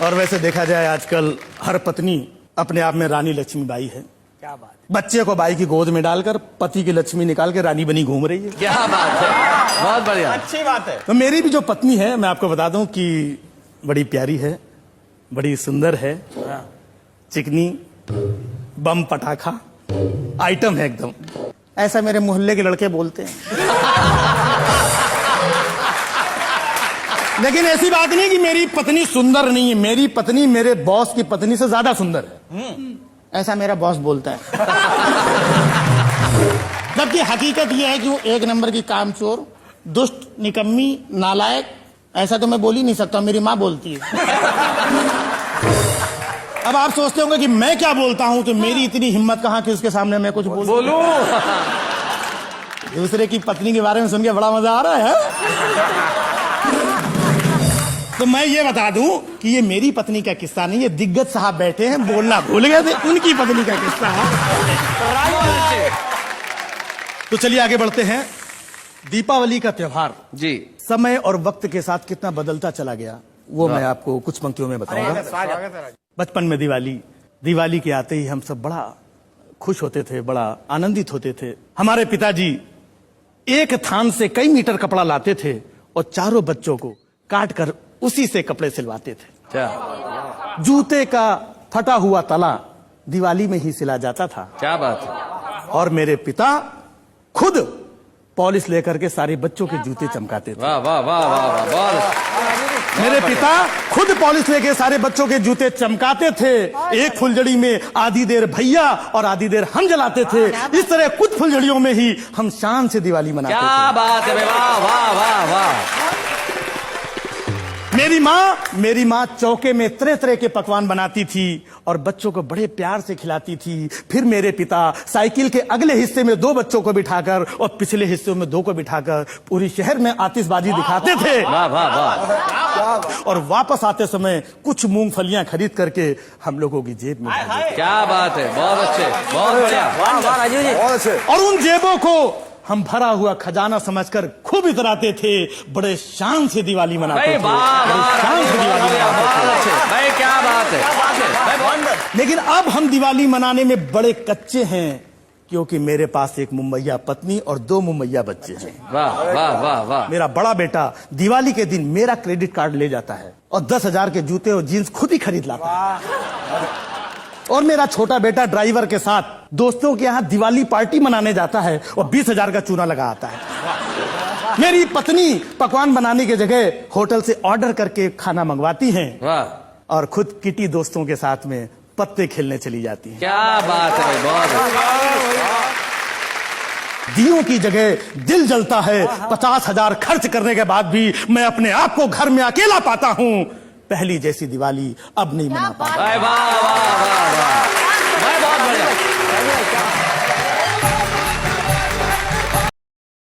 और वैसे देखा जाए आजकल हर पत्नी अपने आप में रानी लक्ष्मीबाई है। क्या बात, बच्चे को बाई की गोद में डालकर पति की लक्ष्मी निकाल के रानी बनी घूम रही है। क्या बात है, बहुत बढ़िया, अच्छी बात है। तो मेरी भी जो पत्नी है, मैं आपको बता दूं कि बड़ी प्यारी है, बड़ी सुंदर है, चिकनी, बम पटाखा आइटम है एकदम। ऐसा मेरे मोहल्ले के लड़के बोलते हैं। लेकिन ऐसी बात नहीं कि मेरी पत्नी सुंदर नहीं है, मेरी पत्नी मेरे बॉस की पत्नी से ज्यादा सुंदर है, ऐसा मेरा बॉस बोलता है। जबकि हकीकत यह है कि वो एक नंबर की कामचोर, दुष्ट, निकम्मी, नालायक, ऐसा तो मैं बोल ही नहीं सकता, मेरी माँ बोलती है। अब आप सोचते होंगे कि मैं क्या बोलता हूं, तो मेरी इतनी हिम्मत कहां कि उसके सामने मैं कुछ बोलूं। दूसरे की पत्नी के बारे में सुन के बड़ा मजा आ रहा है। तो मैं ये बता दूं कि ये मेरी पत्नी का किस्सा नहीं, ये दिग्गज साहब बैठे हैं, बोलना भूल गए थे, उनकी पत्नी का किस्सा है। तो चलिए आगे बढ़ते हैं। दीपावली का त्योहार जी समय और वक्त के साथ कितना बदलता चला गया, वो मैं आपको कुछ पंक्तियों में बताऊंगा। बचपन में दिवाली के आते ही हम सब बड़ा खुश होते थे, बड़ा आनंदित होते थे। हमारे पिताजी एक थान से कई मीटर कपड़ा लाते थे और चारों बच्चों को काट कर उसी से कपड़े सिलवाते थे। क्या जूते का फटा हुआ तला दिवाली में ही सिला जाता था। क्या बात है, और मेरे पिता खुद पॉलिश लेकर के सारे बच्चों के जूते चमकाते थे। वाह वाह वाह वाह वाह, बहुत मेरे पिता खुद पॉलिश लेके सारे बच्चों के जूते चमकाते थे। एक फुलझड़ी में आधी देर भैया और आधी देर हम जलाते थे। इस तरह कुछ फुलझड़ियों में ही हम शान से दिवाली मनाते थे। क्या बात है, वाह वाह वाह वाह। मेरी माँ चौके में तरह तरह के पकवान बनाती थी और बच्चों को बड़े प्यार से खिलाती थी। फिर मेरे पिता साइकिल के अगले हिस्से में 2 बच्चों को बिठाकर और पिछले हिस्से में 2 को बिठाकर पूरी शहर में आतिशबाजी दिखाते थे। वाह वाह वाह। और वापस आते समय कुछ मूंगफलियां खरीद करके हम लोगों की जेब में डाल देते। क्या बात है, बहुत अच्छे, बहुत बढ़िया, वाह वाह राजू जी, बहुत अच्छे। और उन जेबों को हम भरा हुआ खजाना समझकर खूब इतराते थे। बड़े शान से दिवाली मनाते थे, बड़े शान से दिवाली मनाते थे। भाई क्या बात है। लेकिन अब हम दिवाली मनाने में बड़े कच्चे हैं, क्योंकि मेरे पास एक मुंबईया पत्नी और 2 मुंबईया बच्चे हैं। वाह वाह वाह वाह। मेरा बड़ा बेटा दिवाली के दिन मेरा क्रेडिट कार्ड ले जाता है और 10,000 के जूते और जीन्स खुद ही खरीद लाता है। और मेरा छोटा बेटा ड्राइवर के साथ दोस्तों के यहाँ दिवाली पार्टी मनाने जाता है और 20,000 का चूना लगा आता है। मेरी पत्नी पकवान बनाने की जगह होटल से ऑर्डर करके खाना मंगवाती हैं और खुद किटी दोस्तों के साथ में पत्ते खेलने चली जाती हैं। क्या बात है, बहुत। दियों की जगह दिल जलता है। 50,000 खर्च करने के बाद भी मैं अपने आप को घर में अकेला पाता हूँ। पहली जैसी दिवाली अब नहीं मना पाता।